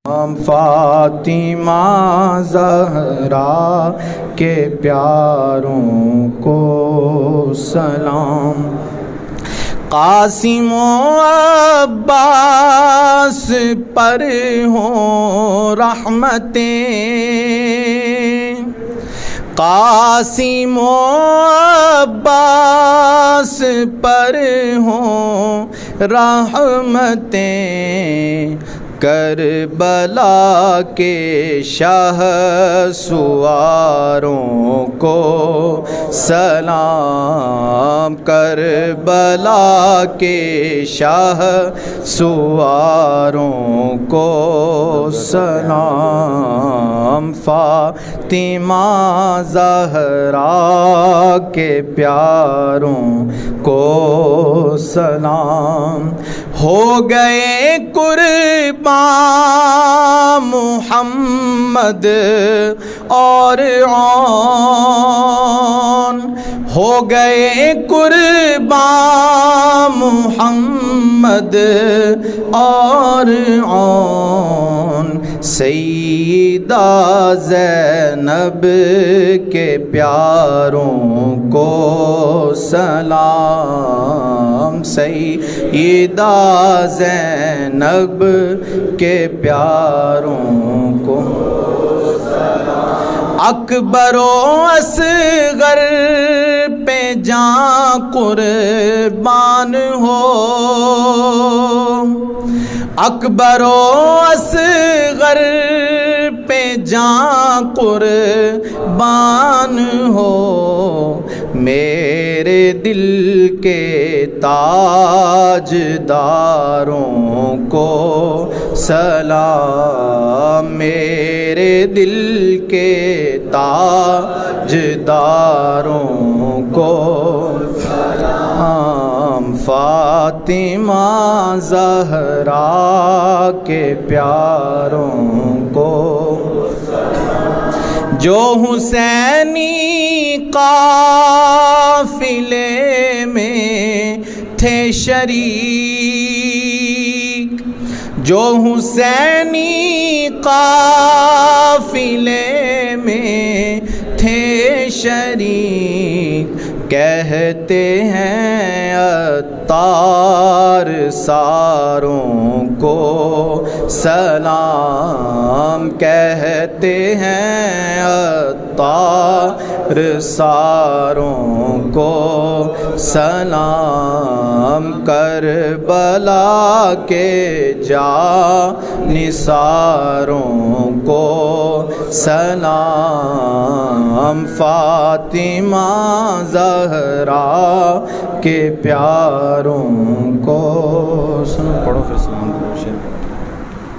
فاطمہ زہرا کے پیاروں کو سلام، قاسم و عباس پر ہوں رحمتیں، قاسم و عباس پر ہوں رحمتیں، کربلا کے شاہ سواروں کو سلام، کربلا کے شاہ سواروں کو سلام، فاطمہ زہرا کے پیاروں کو سلام، ہو گئے قربان محمد اور عون، ہو گئے قربان محمد اور عون، سیدہ زینب کے پیاروں کو سلام، سیدہ زینب کے پیاروں کو سلام، اکبر و اصغر پہ جاں قربان ہو، اکبر و اصغر پہ جاں قربان ہو، میرے دل کے تاجداروں کو سلام، میرے دل کے تاجداروں کو سلام، فاطمہ زہرا کے پیاروں کو سلام، جو حسینی قافلے میں تھے شریک، جو حسینی قافلے میں تھے شریک، کہتے ہیں عطار ساروں کو سلام، کہتے ہیں عطار ساروں کو سلام، کربلا کے جانثاروں کو سلام، فاطمہ زہرا کے پیاروں کو سنو، پڑھو پھر سلام کرو شیر۔